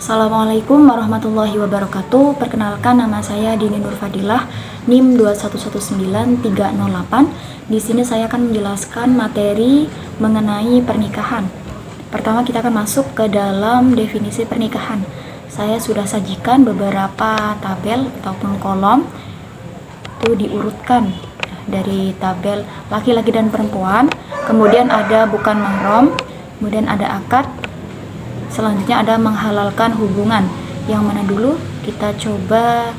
Assalamualaikum warahmatullahi wabarakatuh. Perkenalkan, nama saya Dini Nur Fadilah, NIM 2119308. Di sini saya akan menjelaskan materi mengenai pernikahan. Pertama kita akan masuk ke dalam definisi pernikahan. Saya sudah sajikan beberapa tabel ataupun kolom itu diurutkan dari tabel laki-laki dan perempuan, kemudian ada bukan mahram, kemudian ada akad, selanjutnya ada menghalalkan hubungan. Yang mana dulu kita coba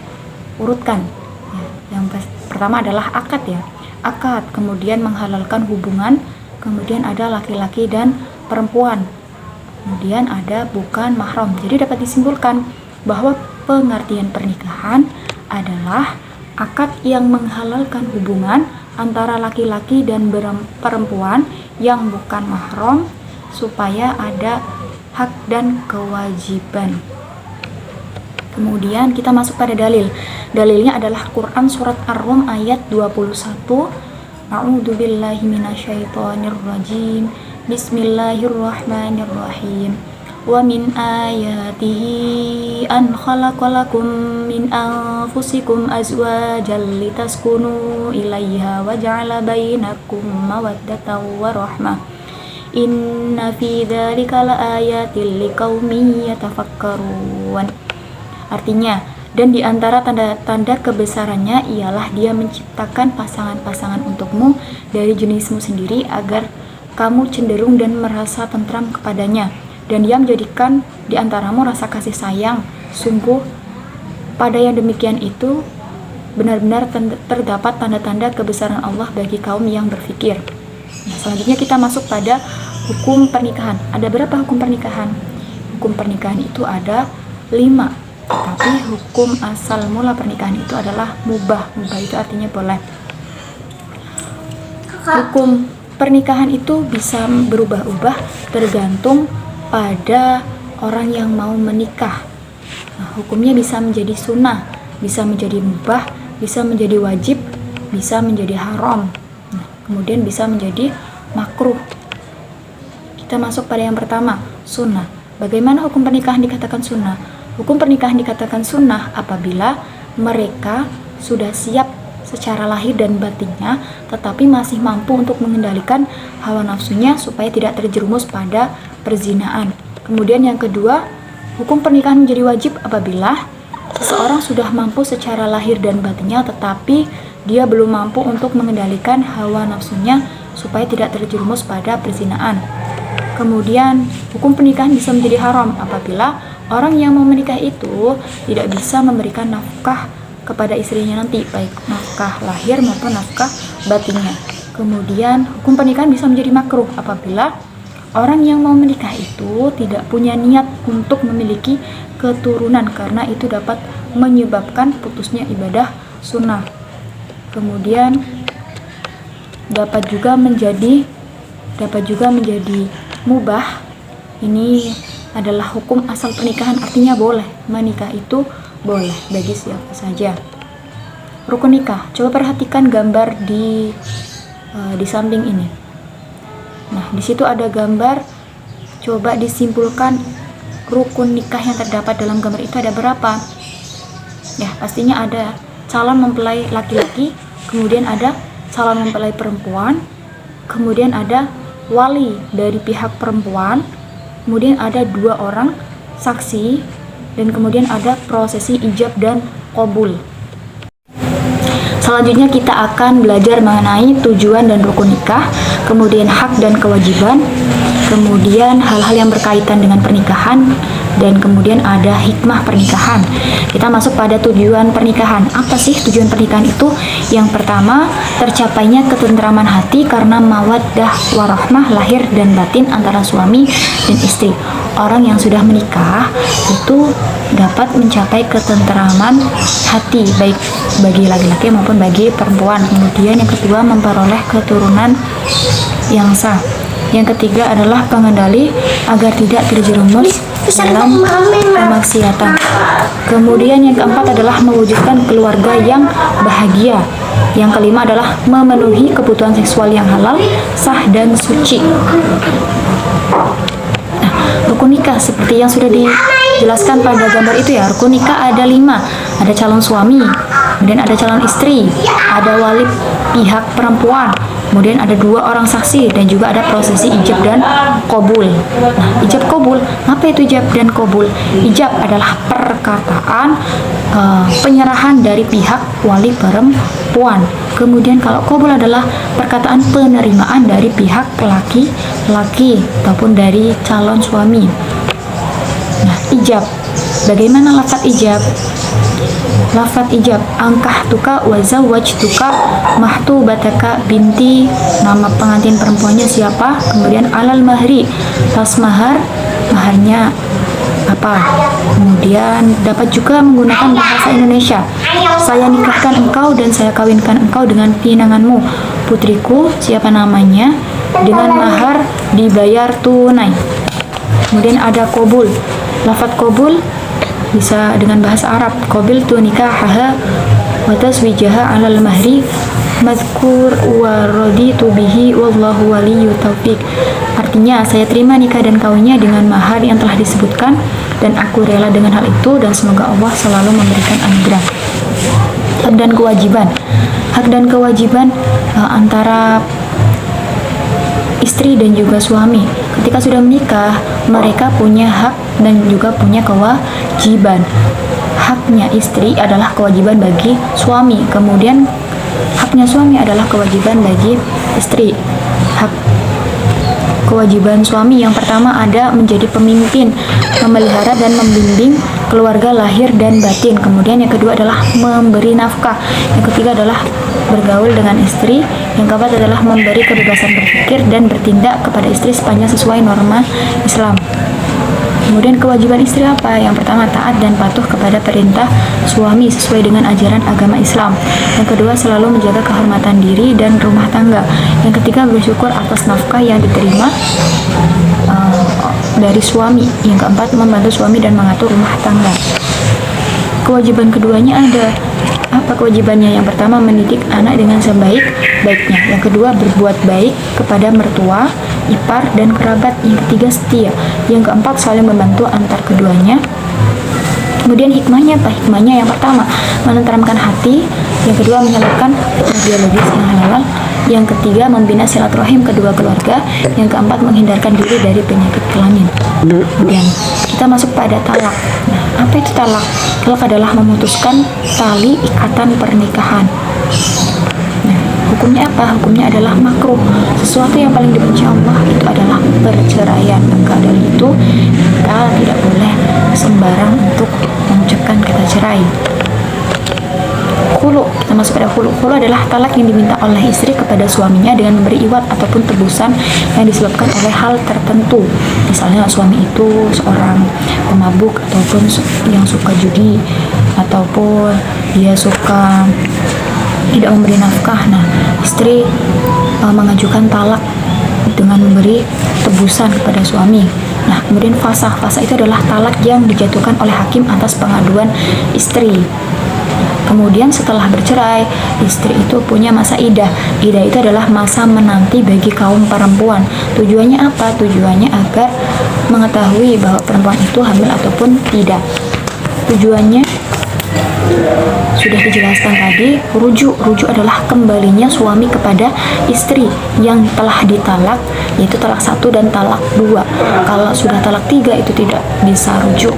urutkan ya. Yang pertama adalah akad ya, akad, kemudian menghalalkan hubungan, kemudian ada laki-laki dan perempuan, kemudian ada bukan mahram. Jadi dapat disimpulkan bahwa pengertian pernikahan adalah akad yang menghalalkan hubungan antara laki-laki dan perempuan yang bukan mahram supaya ada hak dan kewajiban. Kemudian kita masuk pada dalil. Dalilnya adalah Quran surat Ar-Rum ayat 21. A'udzubillahi minasyaitonirrajim. Bismillahirrahmanirrahim. Wa min ayatihi an khalaqalakum min anfusikum azwajan litaskunu ilaiha wa ja'ala bainakum mawaddatan wa rahmah. Inna fi dzalika laayatil liqaumin yatafakkarun. Artinya, dan di antara tanda-tanda kebesarannya ialah Dia menciptakan pasangan-pasangan untukmu dari jenismu sendiri agar kamu cenderung dan merasa tentram kepadanya, dan Dia menjadikan di antaramu rasa kasih sayang. Sungguh pada yang demikian itu benar-benar terdapat tanda-tanda kebesaran Allah bagi kaum yang berfikir. Nah, selanjutnya kita masuk pada hukum pernikahan. Ada berapa hukum pernikahan? Hukum pernikahan itu ada 5. Tapi hukum asal mula pernikahan itu adalah mubah. Mubah itu artinya boleh. Hukum pernikahan itu bisa berubah-ubah tergantung pada orang yang mau menikah. Nah, hukumnya bisa menjadi sunnah, bisa menjadi mubah, bisa menjadi wajib, bisa menjadi haram. Kemudian bisa menjadi makruh. Kita masuk pada yang pertama, sunnah. Bagaimana hukum pernikahan dikatakan sunnah? Hukum pernikahan dikatakan sunnah apabila mereka sudah siap secara lahir dan batinnya, tetapi masih mampu untuk mengendalikan hawa nafsunya supaya tidak terjerumus pada perzinaan. Kemudian yang kedua, hukum pernikahan menjadi wajib apabila seseorang sudah mampu secara lahir dan batinnya, tetapi dia belum mampu untuk mengendalikan hawa nafsunya supaya tidak terjerumus pada perzinaan. Kemudian hukum pernikahan bisa menjadi haram apabila orang yang mau menikah itu tidak bisa memberikan nafkah kepada istrinya nanti, baik nafkah lahir maupun nafkah batinnya. Kemudian hukum pernikahan bisa menjadi makruh apabila orang yang mau menikah itu tidak punya niat untuk memiliki keturunan, karena itu dapat menyebabkan putusnya ibadah sunnah. Kemudian dapat juga menjadi mubah. Ini adalah hukum asal pernikahan, artinya boleh. Menikah itu boleh bagi siapa saja. Rukun nikah. Coba perhatikan gambar di samping ini. Nah, di situ ada gambar. Coba disimpulkan rukun nikah yang terdapat dalam gambar itu ada berapa? Ya, pastinya ada calon mempelai laki-laki, kemudian ada calon mempelai perempuan, kemudian ada wali dari pihak perempuan, kemudian ada 2 orang saksi, dan kemudian ada prosesi ijab dan qabul. Selanjutnya kita akan belajar mengenai tujuan dan rukun nikah, kemudian hak dan kewajiban, kemudian hal-hal yang berkaitan dengan pernikahan, dan kemudian ada hikmah pernikahan. Kita masuk pada tujuan pernikahan. Apa sih tujuan pernikahan itu? Yang pertama, tercapainya ketentraman hati karena mawaddah warahmah lahir dan batin antara suami dan istri. Orang yang sudah menikah itu dapat mencapai ketentraman hati, baik bagi laki-laki maupun bagi perempuan. Kemudian yang kedua, memperoleh keturunan yang sah. Yang ketiga adalah pengendali agar tidak terjerumus dalam kemaksiatan. Kemudian yang keempat adalah mewujudkan keluarga yang bahagia. Yang kelima adalah memenuhi kebutuhan seksual yang halal, sah dan suci. Nah, rukun nikah seperti yang sudah jelaskan pada gambar itu ya. Rukun nikah ada 5. Ada calon suami, kemudian ada calon istri, ada wali pihak perempuan, kemudian ada 2 orang saksi, dan juga ada prosesi ijab dan qabul. Nah, ijab qabul, apa itu ijab dan qabul? Ijab adalah perkataan penyerahan dari pihak wali perempuan. Kemudian kalau qabul adalah perkataan penerimaan dari pihak laki-laki ataupun dari calon suami. Nah, ijab. Bagaimana lafaz ijab? Lafaz ijab, angkah tuka wa zawwajtuka mahtubataka binti, nama pengantin perempuannya siapa, kemudian alal mahri, tas mahar, maharnya apa. Kemudian dapat juga menggunakan bahasa Indonesia. Saya nikahkan engkau dan saya kawinkan engkau dengan pinanganmu, putriku, siapa namanya, dengan mahar dibayar tunai. Kemudian ada qabul. Lafaz qabul bisa dengan bahasa Arab. Qabil tu nikahaha wa taswijaha 'alal mahri mazkur wa raditu bihi wallahu waliyyu taufiq. Artinya, saya terima nikah dan kawinnya dengan mahar yang telah disebutkan dan aku rela dengan hal itu, dan semoga Allah selalu memberikan anugerah. Hak dan kewajiban. Hak dan kewajiban antara istri dan juga suami. Ketika sudah menikah, mereka punya hak dan juga punya kewajiban. Haknya istri adalah kewajiban bagi suami, kemudian haknya suami adalah kewajiban bagi istri. Hak kewajiban suami yang pertama ada menjadi pemimpin, memelihara dan membimbing keluarga lahir dan batin. Kemudian yang kedua adalah memberi nafkah. Yang ketiga adalah bergaul dengan istri. Yang keempat adalah memberi kebebasan berpikir dan bertindak kepada istri sepanjang sesuai norma Islam. Kemudian kewajiban istri apa? Yang pertama, taat dan patuh kepada perintah suami sesuai dengan ajaran agama Islam. Yang kedua, selalu menjaga kehormatan diri dan rumah tangga. Yang ketiga, bersyukur atas nafkah yang diterima dari suami. Yang keempat, membantu suami dan mengatur rumah tangga. Kewajiban keduanya ada. Apa kewajibannya? Yang pertama, mendidik anak dengan sebaik-baiknya. Yang kedua, berbuat baik kepada mertua, ipar, dan kerabat. Yang ketiga, setia. Yang keempat, saling membantu antar keduanya. Kemudian hikmahnya apa? Hikmahnya yang pertama, menenteramkan hati. Yang kedua, menyalurkan biologis yang halal. Yang ketiga, membina silaturahim kedua keluarga. Yang keempat, menghindarkan diri dari penyakit kelamin. Kemudian kita masuk pada talak. Nah, apa itu talak? Talak adalah memutuskan tali ikatan pernikahan. Nah, hukumnya apa? Hukumnya adalah makruh. Sesuatu yang paling dibenci Allah itu adalah perceraian. Maka dari itu kita tidak boleh sembarang untuk mengucapkan kata cerai. Khulu, kita masuk pada khulu. Khulu adalah talak yang diminta oleh istri kepada suaminya dengan memberi iwat ataupun tebusan yang disebabkan oleh hal tertentu. Misalnya suami itu seorang pemabuk ataupun yang suka judi, ataupun dia suka tidak memberi nafkah. Nah, istri mengajukan talak dengan memberi tebusan kepada suami. Nah, kemudian fasakh. Fasakh itu adalah talak yang dijatuhkan oleh hakim atas pengaduan istri. Kemudian setelah bercerai, istri itu punya masa iddah. Iddah itu adalah masa menanti bagi kaum perempuan. Tujuannya apa? Tujuannya agar mengetahui bahwa perempuan itu hamil ataupun tidak. Tujuannya sudah dijelaskan tadi. Rujuk adalah kembalinya suami kepada istri yang telah ditalak, yaitu talak 1 dan talak 2. Kalau sudah talak 3 itu tidak bisa rujuk.